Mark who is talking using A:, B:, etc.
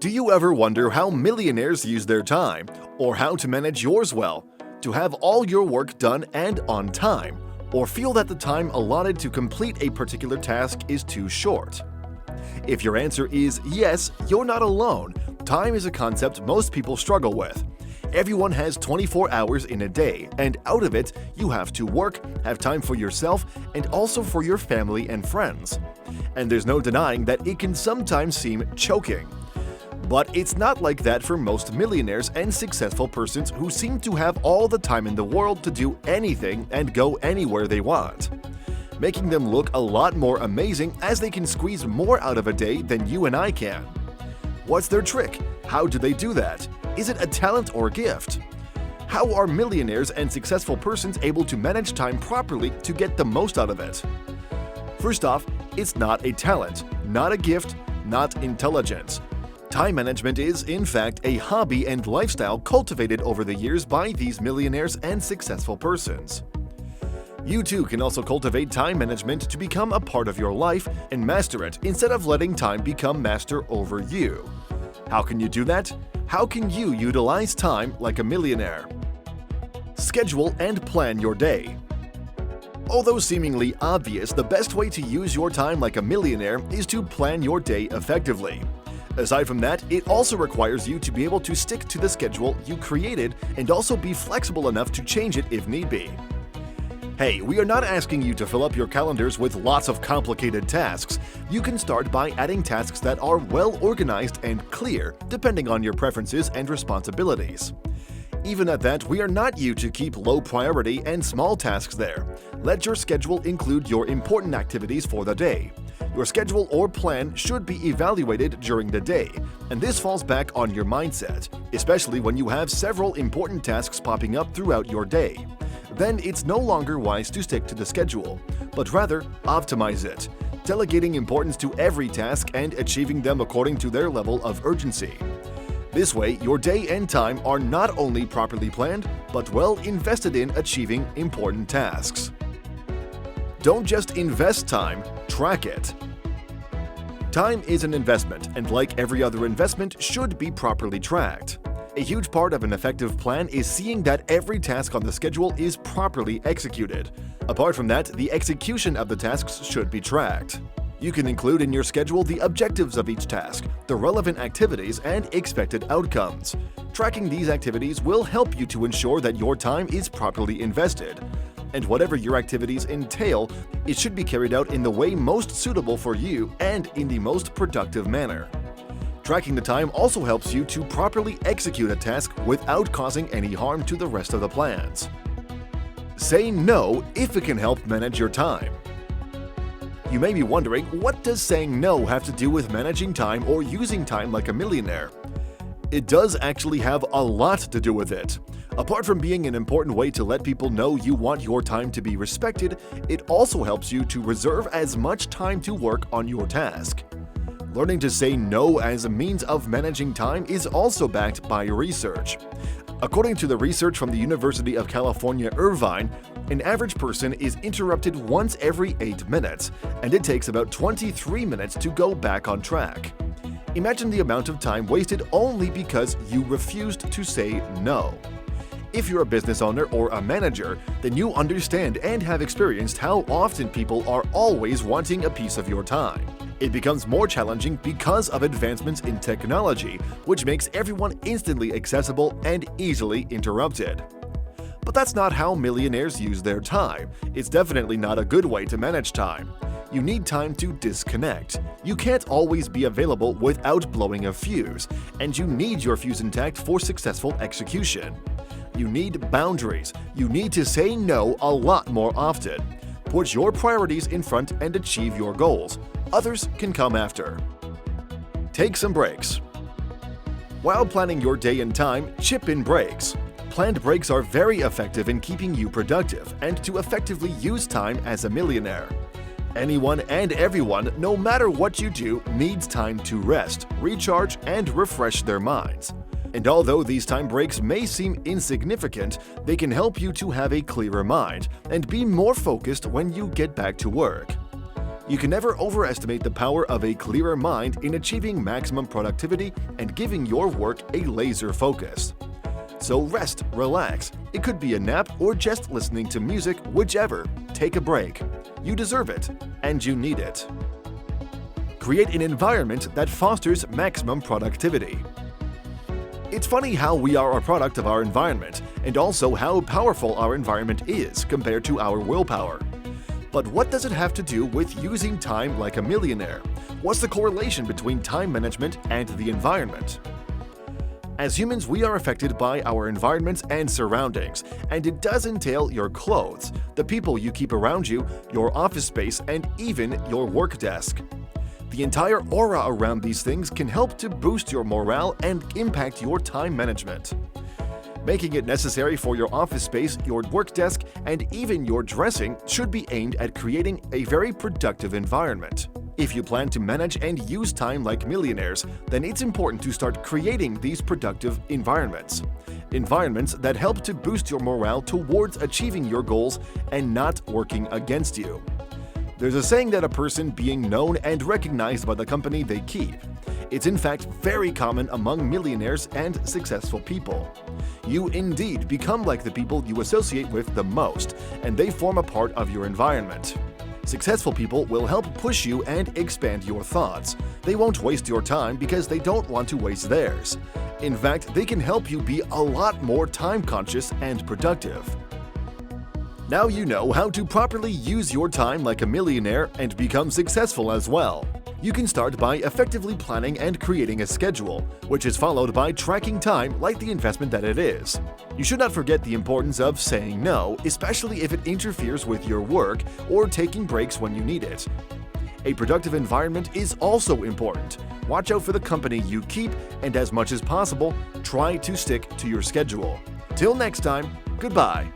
A: Do you ever wonder how millionaires use their time, or how to manage yours well, to have all your work done and on time, or feel that the time allotted to complete a particular task is too short? If your answer is yes, you're not alone. Time is a concept most people struggle with. Everyone has 24 hours in a day, and out of it, you have to work, have time for yourself, and also for your family and friends. And there's no denying that it can sometimes seem choking. But it's not like that for most millionaires and successful persons who seem to have all the time in the world to do anything and go anywhere they want, making them look a lot more amazing as they can squeeze more out of a day than you and I can. What's their trick? How do they do that? Is it a talent or gift? How are millionaires and successful persons able to manage time properly to get the most out of it? First off, it's not a talent, not a gift, not intelligence. Time management is, in fact, a hobby and lifestyle cultivated over the years by these millionaires and successful persons. You too can also cultivate time management to become a part of your life and master it instead of letting time become master over you. How can you do that? How can you utilize time like a millionaire? Schedule and plan your day. Although seemingly obvious, the best way to use your time like a millionaire is to plan your day effectively. Aside from that, it also requires you to be able to stick to the schedule you created and also be flexible enough to change it if need be. Hey, we are not asking you to fill up your calendars with lots of complicated tasks. You can start by adding tasks that are well organized and clear, depending on your preferences and responsibilities. Even at that, we are not you to keep low priority and small tasks there. Let your schedule include your important activities for the day. Your schedule or plan should be evaluated during the day, and this falls back on your mindset, especially when you have several important tasks popping up throughout your day. Then it's no longer wise to stick to the schedule, but rather optimize it, delegating importance to every task and achieving them according to their level of urgency. This way, your day and time are not only properly planned, but well invested in achieving important tasks. Don't just invest time, track it. Time is an investment, and like every other investment, should be properly tracked. A huge part of an effective plan is seeing that every task on the schedule is properly executed. Apart from that, the execution of the tasks should be tracked. You can include in your schedule the objectives of each task, the relevant activities, and expected outcomes. Tracking these activities will help you to ensure that your time is properly invested. And whatever your activities entail, it should be carried out in the way most suitable for you and in the most productive manner. Tracking the time also helps you to properly execute a task without causing any harm to the rest of the plans. Say no if it can help manage your time. You may be wondering, what does saying no have to do with managing time or using time like a millionaire? It does actually have a lot to do with it. Apart from being an important way to let people know you want your time to be respected, it also helps you to reserve as much time to work on your task. Learning to say no as a means of managing time is also backed by research. According to the research from the University of California, Irvine, an average person is interrupted once every 8 minutes, and it takes about 23 minutes to go back on track. Imagine the amount of time wasted only because you refused to say no. If you're a business owner or a manager, then you understand and have experienced how often people are always wanting a piece of your time. It becomes more challenging because of advancements in technology, which makes everyone instantly accessible and easily interrupted. But that's not how millionaires use their time. It's definitely not a good way to manage time. You need time to disconnect. You can't always be available without blowing a fuse, and you need your fuse intact for successful execution. You need boundaries. You need to say no a lot more often. Put your priorities in front and achieve your goals. Others can come after. Take some breaks. While planning your day and time, chip in breaks. Planned breaks are very effective in keeping you productive and to effectively use time as a millionaire. Anyone and everyone, no matter what you do, needs time to rest, recharge, and refresh their minds. And although these time breaks may seem insignificant, they can help you to have a clearer mind and be more focused when you get back to work. You can never overestimate the power of a clearer mind in achieving maximum productivity and giving your work a laser focus. So rest, relax. It could be a nap or just listening to music, whichever. Take a break. You deserve it, and you need it. Create an environment that fosters maximum productivity. It's funny how we are a product of our environment, and also how powerful our environment is compared to our willpower. But what does it have to do with using time like a millionaire? What's the correlation between time management and the environment? As humans, we are affected by our environments and surroundings, and it does entail your clothes, the people you keep around you, your office space, and even your work desk. The entire aura around these things can help to boost your morale and impact your time management. Making it necessary for your office space, your work desk, and even your dressing should be aimed at creating a very productive environment. If you plan to manage and use time like millionaires, then it's important to start creating these productive environments. Environments that help to boost your morale towards achieving your goals and not working against you. There's a saying that a person being known and recognized by the company they keep. It's in fact very common among millionaires and successful people. You indeed become like the people you associate with the most, and they form a part of your environment. Successful people will help push you and expand your thoughts. They won't waste your time because they don't want to waste theirs. In fact, they can help you be a lot more time-conscious and productive. Now you know how to properly use your time like a millionaire and become successful as well. You can start by effectively planning and creating a schedule, which is followed by tracking time like the investment that it is. You should not forget the importance of saying no, especially if it interferes with your work or taking breaks when you need it. A productive environment is also important. Watch out for the company you keep, and as much as possible, try to stick to your schedule. Till next time, goodbye.